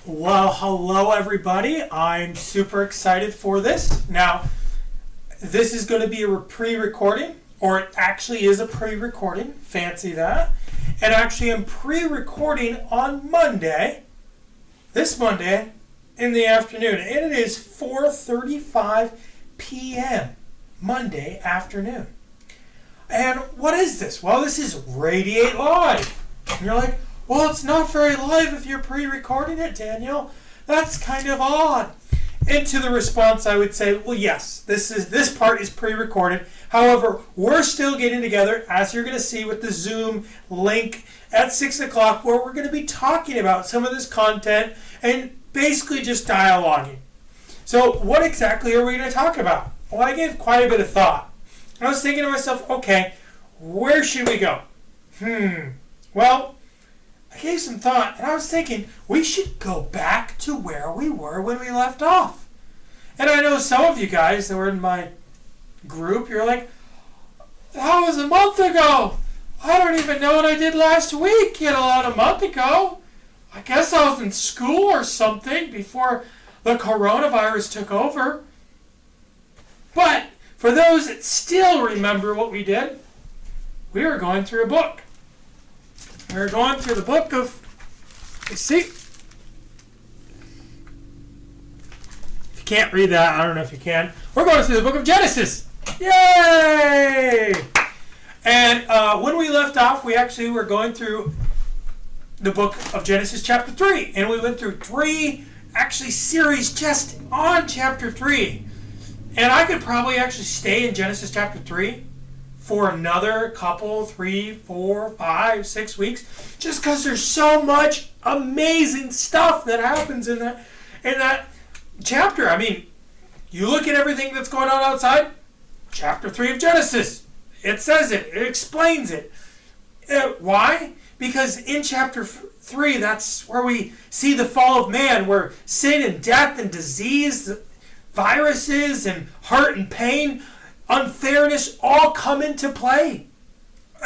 Well, hello everybody. I'm super excited for this. Now, this is going to be a pre-recording, or it actually is a pre-recording. Fancy that. And actually I'm pre-recording on Monday, this Monday, in the afternoon. And it is 4:35 p.m. Monday afternoon. And what is this? Well, this is Radiate Live. And you're like, well, it's not very live if you're pre-recording it, Daniel. That's kind of odd. And to the response, I would say, well, yes, this part is pre-recorded. However, we're still getting together, as you're going to see with the Zoom link at 6 o'clock, where we're going to be talking about some of this content and basically just dialoguing. So what exactly are we going to talk about? Well, I gave quite a bit of thought. I was thinking to myself, okay, where should we go? Well, I gave some thought, and I was thinking we should go back to where we were when we left off. And I know some of you guys that were in my group, you're like, that was a month ago. I don't even know what I did last week, a month ago. I guess I was in school or something before the coronavirus took over. But for those that still remember what we did, we were going through a book. We're going through the book of, if you can't read that, I don't know if you can. We're going through the book of Genesis. Yay! And when we left off, we actually were going through the book of Genesis chapter 3. And we went through series just on chapter 3. And I could probably actually stay in Genesis chapter 3 for another couple, 3, 4, 5, 6 weeks, just because there's so much amazing stuff that happens in that chapter. I mean, you look at everything that's going on outside, chapter 3 of Genesis. It says it. It explains it. Why? Because in chapter 3, that's where we see the fall of man, where sin and death and disease, viruses and hurt and pain, unfairness all come into play.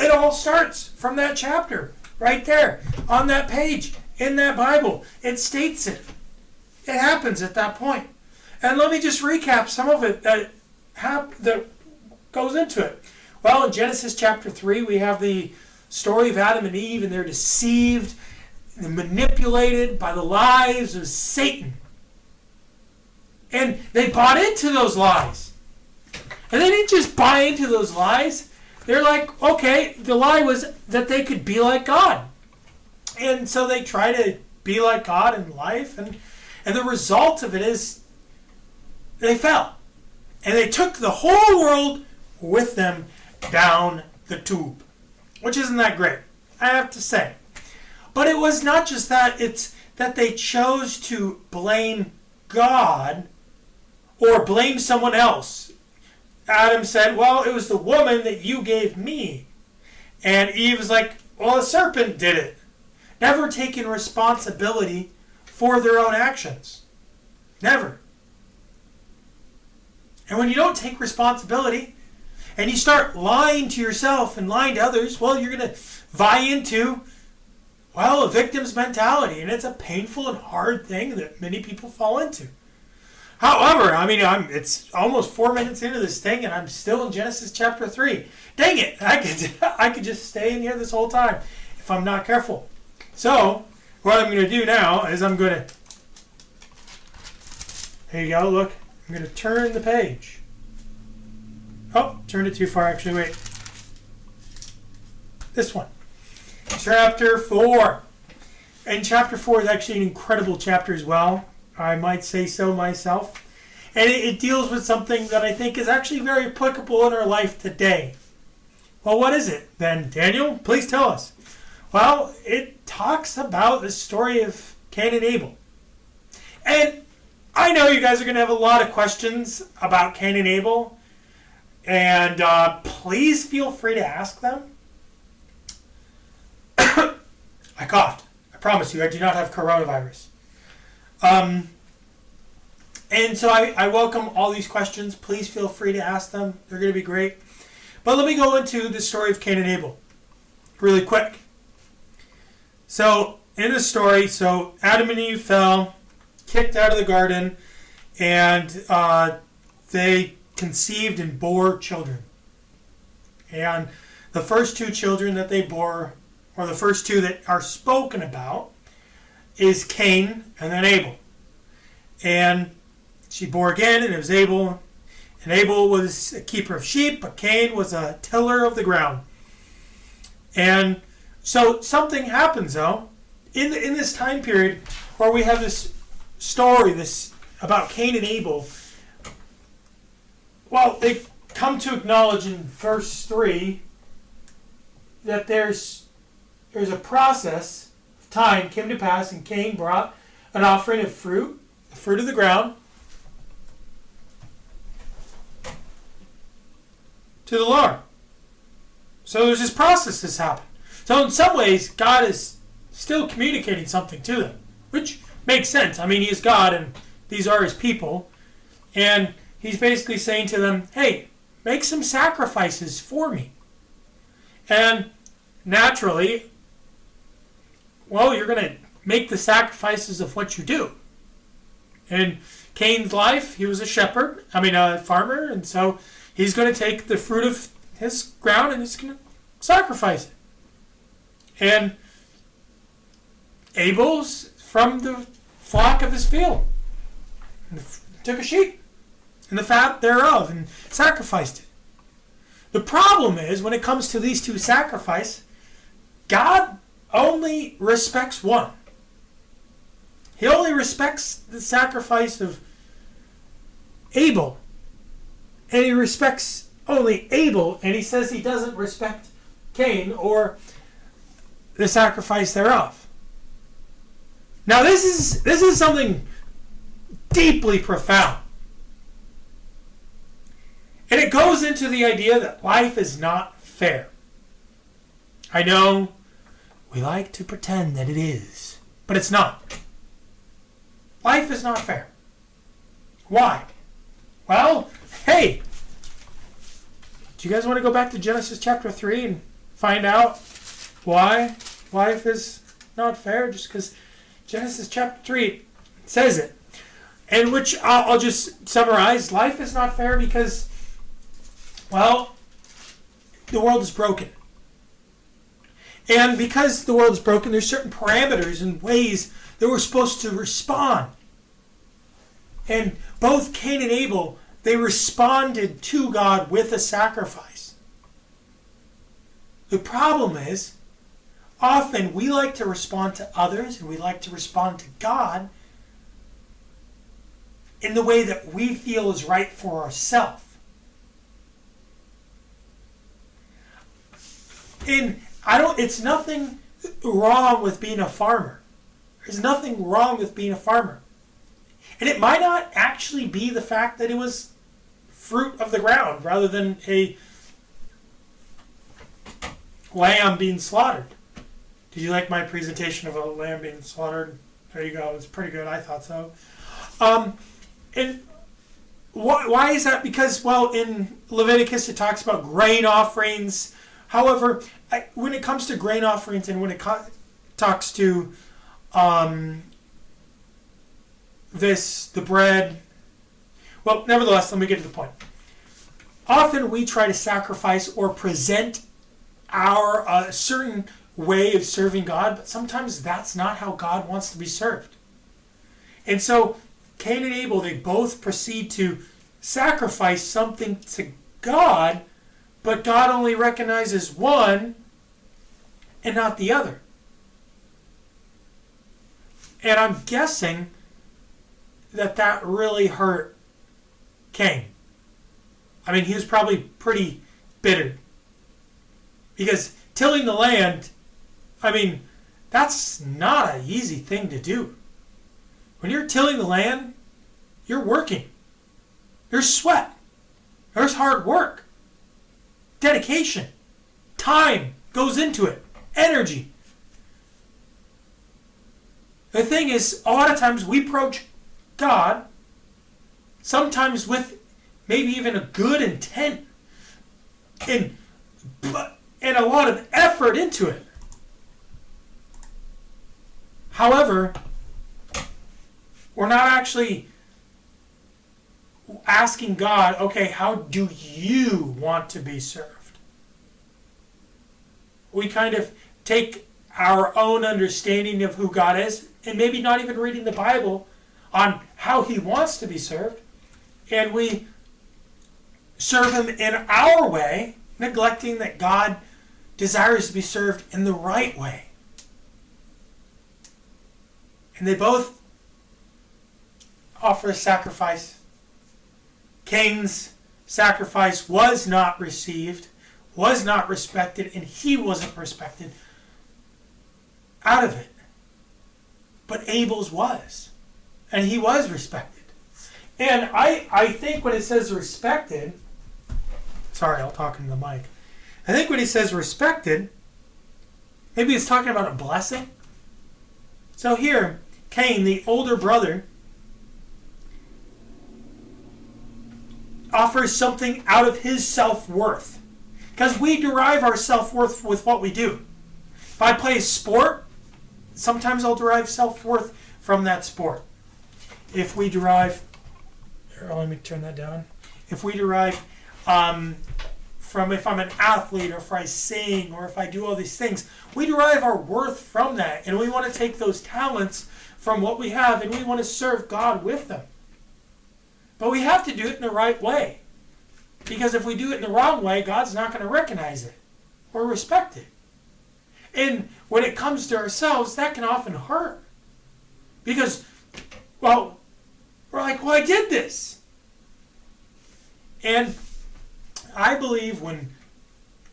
It all starts from that chapter right there on that page in that Bible. It states it. It happens at that point. And let me just recap some of it that goes into it. Well, in Genesis chapter 3, we have the story of Adam and Eve, and they're deceived and manipulated by the lies of Satan. And they bought into those lies. And they didn't just buy into those lies. They're like, okay, the lie was that they could be like God. And so they try to be like God in life. And the result of it is they fell. And they took the whole world with them down the tube. Which isn't that great, I have to say. But it was not just that. It's that they chose to blame God or blame someone else. Adam said, well, it was the woman that you gave me. And Eve was like, well, the serpent did it. Never taking responsibility for their own actions. Never. And when you don't take responsibility and you start lying to yourself and lying to others, well, you're going to vie into, a victim's mentality. And it's a painful and hard thing that many people fall into. However, it's almost 4 minutes into this thing, and I'm still in Genesis chapter 3. Dang it! I could just stay in here this whole time if I'm not careful. So, what I'm going to do now is I'm going to... There you go, look. I'm going to turn the page. Oh, turned it too far, actually. Wait. This one. Chapter 4. And chapter 4 is actually an incredible chapter as well. I might say so myself. And it deals with something that I think is actually very applicable in our life today. Well, what is it then, Daniel? Please tell us. Well, it talks about the story of Cain and Abel. And I know you guys are going to have a lot of questions about Cain and Abel. And please feel free to ask them. I coughed. I promise you, I do not have coronavirus. And so I welcome all these questions. Please feel free to ask them. They're going to be great. But let me go into the story of Cain and Abel really quick. So in the story, so Adam and Eve fell, kicked out of the garden, and they conceived and bore children. And the first two children that they bore, or the first two that are spoken about, is Cain and then Abel. And she bore again, and it was Abel. And Abel was a keeper of sheep, but Cain was a tiller of the ground. And so something happens, though, in this time period where we have this story, this about Cain and Abel. Well, they come to acknowledge in verse 3 that there's a process of time came to pass, and Cain brought an offering of fruit, the fruit of the ground, to the Lord. So there's this process that's happened. So in some ways, God is still communicating something to them, which makes sense. I mean, He's God, and these are His people. And He's basically saying to them, hey, make some sacrifices for me. And naturally, well, you're going to make the sacrifices of what you do. In Cain's life, he was a farmer, and so he's going to take the fruit of his ground and he's going to sacrifice it. And Abel's from the flock of his field. And took a sheep and the fat thereof and sacrificed it. The problem is, when it comes to these two sacrifices, God only respects one. He only respects the sacrifice of Abel. And He respects only Abel, and He says He doesn't respect Cain or the sacrifice thereof. Now this is something deeply profound. And it goes into the idea that life is not fair. I know we like to pretend that it is, but it's not. Life is not fair. Why? Well, hey, do you guys want to go back to Genesis chapter 3 and find out why life is not fair? Just because Genesis chapter 3 says it. And which I'll just summarize. Life is not fair because, well, the world is broken. And because the world is broken, there's certain parameters and ways that we're supposed to respond. And both Cain and Abel, they responded to God with a sacrifice. The problem is, often we like to respond to others and we like to respond to God in the way that we feel is right for ourselves. And it's nothing wrong with being a farmer. There's nothing wrong with being a farmer. And it might not actually be the fact that it was fruit of the ground rather than a lamb being slaughtered. Did you like my presentation of a lamb being slaughtered? There you go. It's pretty good. I thought so. And why is that? Because, well, in Leviticus it talks about grain offerings. However, when it comes to grain offerings and when it talks to the bread, well, nevertheless, let me get to the point. Often we try to sacrifice or present our certain way of serving God, but sometimes that's not how God wants to be served. And so Cain and Abel, they both proceed to sacrifice something to God, but God only recognizes one and not the other. And I'm guessing that really hurt Cain. I mean, he was probably pretty bitter. Because tilling the land, I mean, that's not an easy thing to do. When you're tilling the land, you're working. There's sweat. There's hard work. Dedication. Time goes into it. Energy. The thing is, a lot of times we approach God, sometimes with maybe even a good intent and a lot of effort into it. However, we're not actually asking God, okay, how do you want to be served? We kind of take our own understanding of who God is, and maybe not even reading the Bible on how he wants to be served, and we serve him in our way, neglecting that God desires to be served in the right way. And they both offer a sacrifice. Cain's sacrifice was not received, was not respected, and he wasn't respected out of it. But Abel's was. And he was respected. And I think when it says respected, sorry, I'll talk into the mic. I think when he says respected, maybe it's talking about a blessing. So here, Cain, the older brother, offers something out of his self-worth. Because we derive our self-worth with what we do. If I play a sport, sometimes I'll derive self-worth from that sport. If we derive, here, let me turn that down. If we derive from if I'm an athlete, or if I sing, or if I do all these things, we derive our worth from that. And we want to take those talents from what we have, and we want to serve God with them. But we have to do it in the right way. Because if we do it in the wrong way, God's not going to recognize it or respect it. And when it comes to ourselves, that can often hurt. Because, well, we're like, well, I did this. And I believe when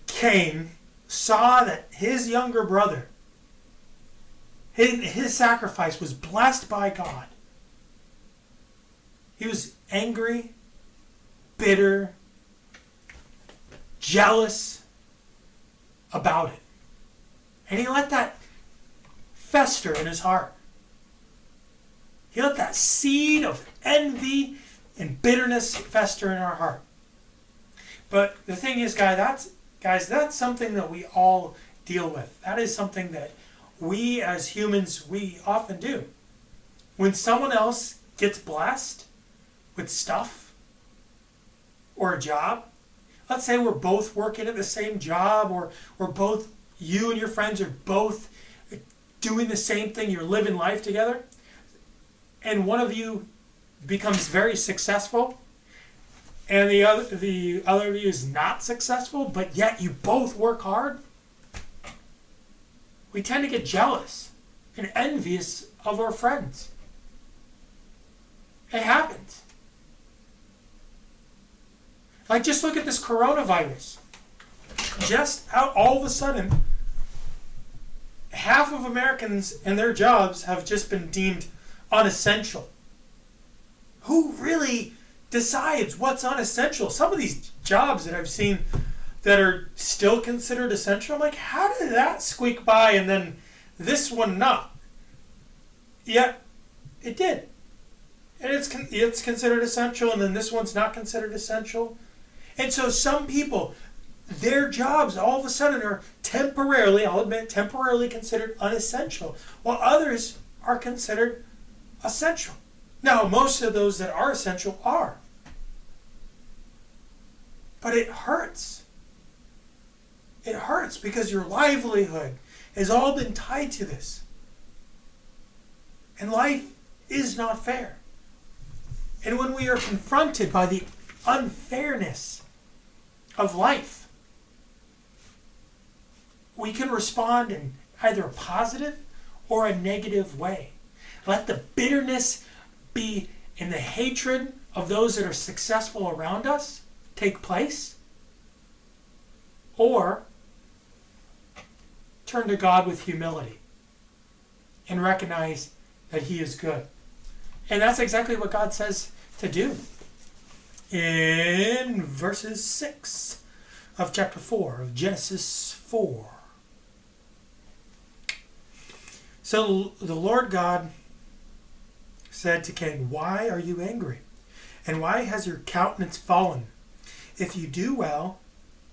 Cain saw that his younger brother, his sacrifice was blessed by God, he was angry, bitter, jealous about it. And he let that fester in his heart. He let that seed of envy and bitterness fester in our heart. But the thing is, guys, that's something that we all deal with. That is something that we as humans, we often do. When someone else gets blessed with stuff or a job, let's say we're both working at the same job, or we're both, you and your friends are both doing the same thing, you're living life together, and one of you becomes very successful, and the other of you is not successful, but yet you both work hard, we tend to get jealous and envious of our friends. It happens. Like, just look at this coronavirus. Just out, all of a sudden, half of Americans and their jobs have just been deemed unessential. Who really decides what's unessential? Some of these jobs that I've seen that are still considered essential, I'm like, how did that squeak by and then this one not? Yet, it did. And it's considered essential, and then this one's not considered essential. And so some people, their jobs all of a sudden are temporarily, I'll admit, temporarily considered unessential, while others are considered essential. Now, most of those that are essential are. But it hurts. It hurts because your livelihood has all been tied to this. And life is not fair. And when we are confronted by the unfairness of life, we can respond in either a positive or a negative way. Let the bitterness be in the hatred of those that are successful around us take place, or turn to God with humility and recognize that He is good. And that's exactly what God says to do in verses 6 of chapter 4 of Genesis 4. So the Lord God said to Cain, "Why are you angry? And why has your countenance fallen? If you do well,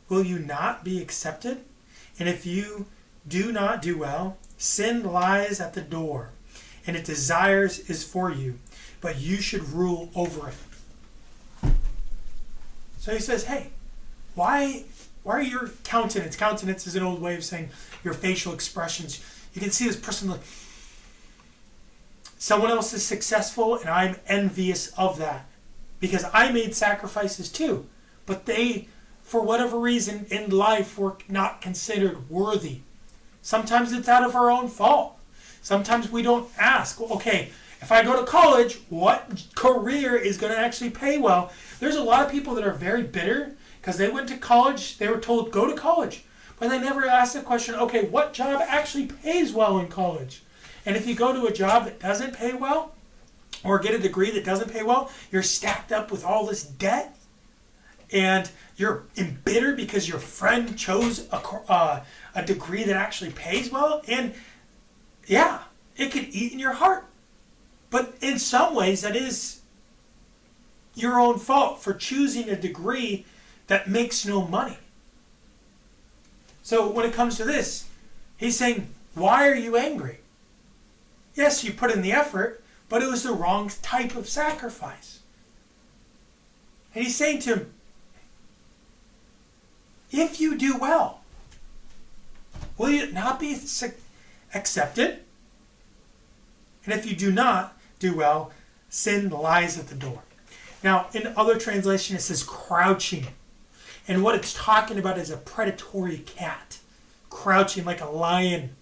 will you not be accepted? And if you do not do well, sin lies at the door, and its desires is for you, but you should rule over it. So he says, hey, why are your countenance? Countenance is an old way of saying your facial expressions. You can see this person like, someone else is successful and I'm envious of that because I made sacrifices too, but they, for whatever reason in life, were not considered worthy. Sometimes it's out of our own fault. Sometimes we don't ask, okay, if I go to college, what career is going to actually pay well? There's a lot of people that are very bitter because they went to college, they were told, go to college. But they never asked the question, okay, what job actually pays well in college? And if you go to a job that doesn't pay well, or get a degree that doesn't pay well, you're stacked up with all this debt, and you're embittered because your friend chose a degree that actually pays well, and yeah, it could eat in your heart. But in some ways, that is your own fault for choosing a degree that makes no money. So when it comes to this, he's saying, why are you angry? Yes, you put in the effort, but it was the wrong type of sacrifice. And he's saying to him, if you do well, will you not be accepted? And if you do not do well, sin lies at the door. Now, in other translation, it says crouching. And what it's talking about is a predatory cat, crouching like a lion.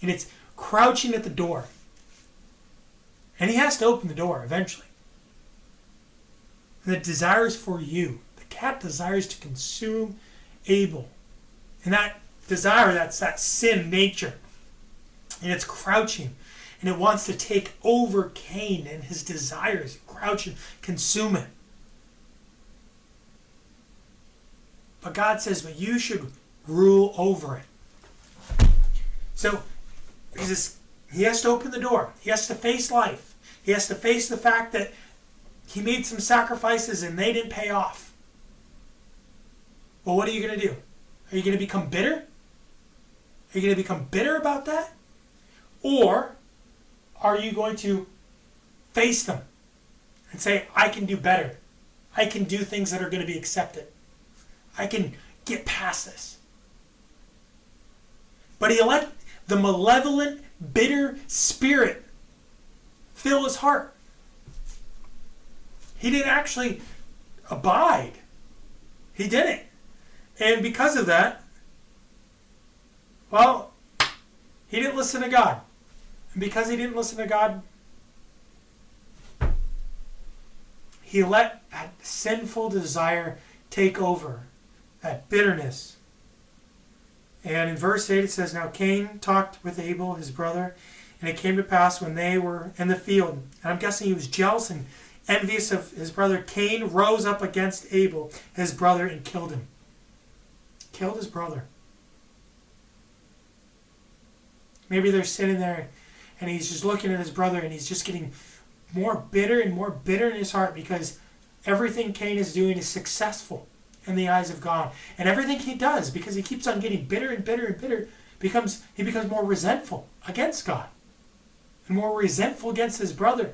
And it's crouching at the door. And he has to open the door eventually. And the desires for you. The cat desires to consume Abel. And that desire, that's that sin nature. And it's crouching. And it wants to take over Cain and his desires. Crouch and consume it. But God says, but you should rule over it. So, he has to open the door. He has to face life. He has to face the fact that he made some sacrifices and they didn't pay off. Well, what are you going to do? Are you going to become bitter? Are you going to become bitter about that? Or are you going to face them and say, I can do better. I can do things that are going to be accepted. I can get past this. But he let the malevolent, bitter spirit fill his heart. He didn't actually abide. He didn't. And because of that, well, he didn't listen to God. And because he didn't listen to God, he let that sinful desire take over, that bitterness. And in verse 8 it says, now Cain talked with Abel, his brother, and it came to pass when they were in the field, and I'm guessing he was jealous and envious of his brother, Cain rose up against Abel, his brother, and killed him. Killed his brother. Maybe they're sitting there and he's just looking at his brother and he's just getting more bitter and more bitter in his heart because everything Cain is doing is successful in the eyes of God. And everything he does, because he keeps on getting bitter and bitter and bitter, he becomes more resentful against God and more resentful against his brother.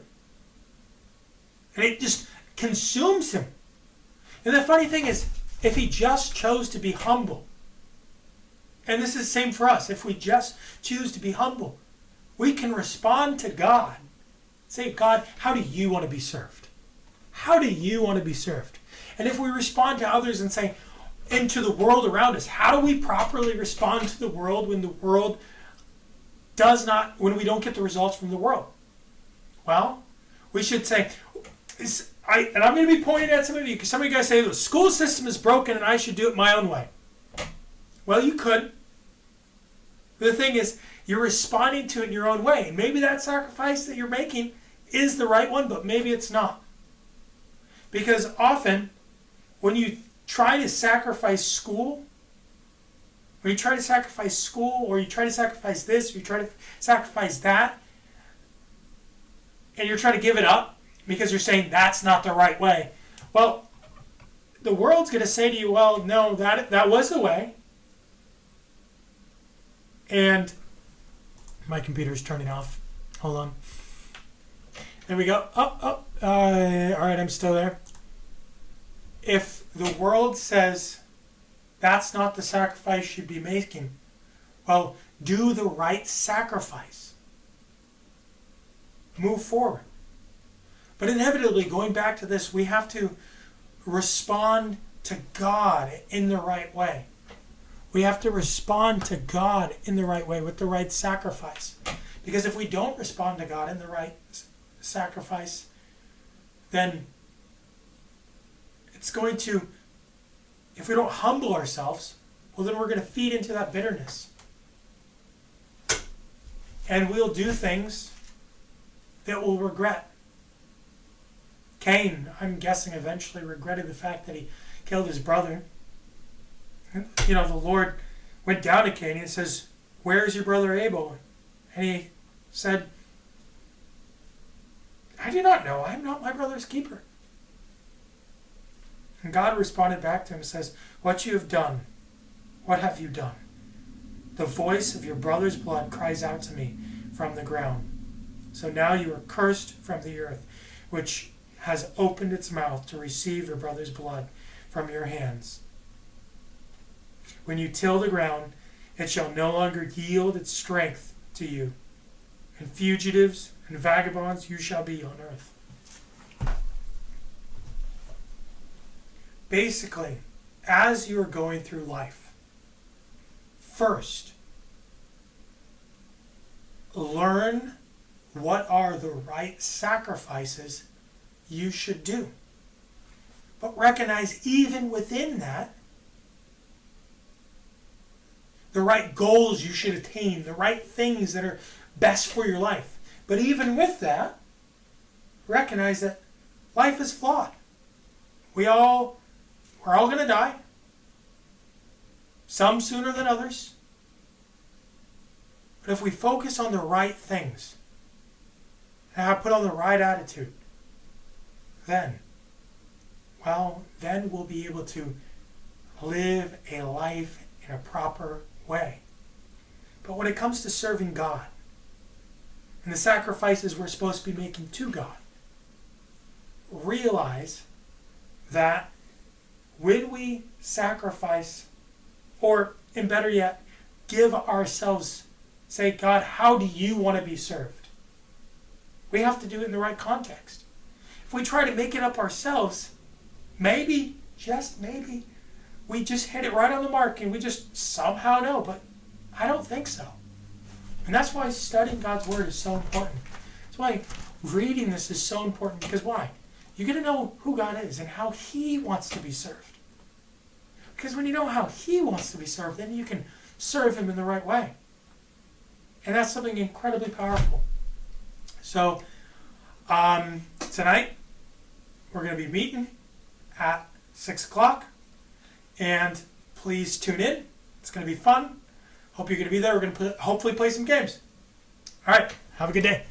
And it just consumes him. And the funny thing is, if he just chose to be humble, and this is the same for us, if we just choose to be humble, we can respond to God. Say, God, how do you want to be served? How do you want to be served? And if we respond to others and say, and to the world around us, how do we properly respond to the world when the world does not, when we don't get the results from the world? Well, we should say, and I'm going to be pointing at some of you, because some of you guys say, the school system is broken and I should do it my own way. Well, you could. But the thing is, you're responding to it in your own way. And maybe that sacrifice that you're making is the right one, but maybe it's not. Because often, when you try to sacrifice school, or you try to sacrifice school, or you try to sacrifice this, or you try to sacrifice that, and you're trying to give it up because you're saying that's not the right way. Well, the world's going to say to you, well, no, that was the way. And my computer's turning off. Hold on. There we go. All right, I'm still there. If the world says that's not the sacrifice you'd be making, well, do the right sacrifice. Move forward. But inevitably, going back to this, we have to respond to God in the right way. We have to respond to God in the right way with the right sacrifice. Because if we don't respond to God in the right sacrifice, then it's going to, if we don't humble ourselves, well, then we're going to feed into that bitterness. And we'll do things that we'll regret. Cain, I'm guessing, eventually regretted the fact that he killed his brother. You know, the Lord went down to Cain and says, "Where's your brother Abel?" And he said, "I do not know. I am not my brother's keeper." And God responded back to him and says, "What you have done, what have you done? The voice of your brother's blood cries out to me from the ground. So now you are cursed from the earth, which has opened its mouth to receive your brother's blood from your hands. When you till the ground, it shall no longer yield its strength to you. And fugitives and vagabonds you shall be on earth." Basically, as you're going through life, first, learn what are the right sacrifices you should do. But recognize even within that, the right goals you should attain, the right things that are best for your life. But even with that, recognize that life is flawed. We're all going to die. Some sooner than others. But if we focus on the right things, and put on the right attitude, then we'll be able to live a life in a proper way. But when it comes to serving God and the sacrifices we're supposed to be making to God, realize that when we sacrifice, or and better yet, give ourselves, say, "God, how do you want to be served?" We have to do it in the right context. If we try to make it up ourselves, maybe, just maybe, we just hit it right on the mark and we just somehow know, but I don't think so. And that's why studying God's Word is so important. That's why reading this is so important, because why? You get to know who God is and how He wants to be served. Because when you know how He wants to be served, then you can serve Him in the right way. And that's something incredibly powerful. So, tonight, we're going to be meeting at 6 o'clock. And please tune in. It's going to be fun. Hope you're going to be there. We're going to hopefully play some games. All right. Have a good day.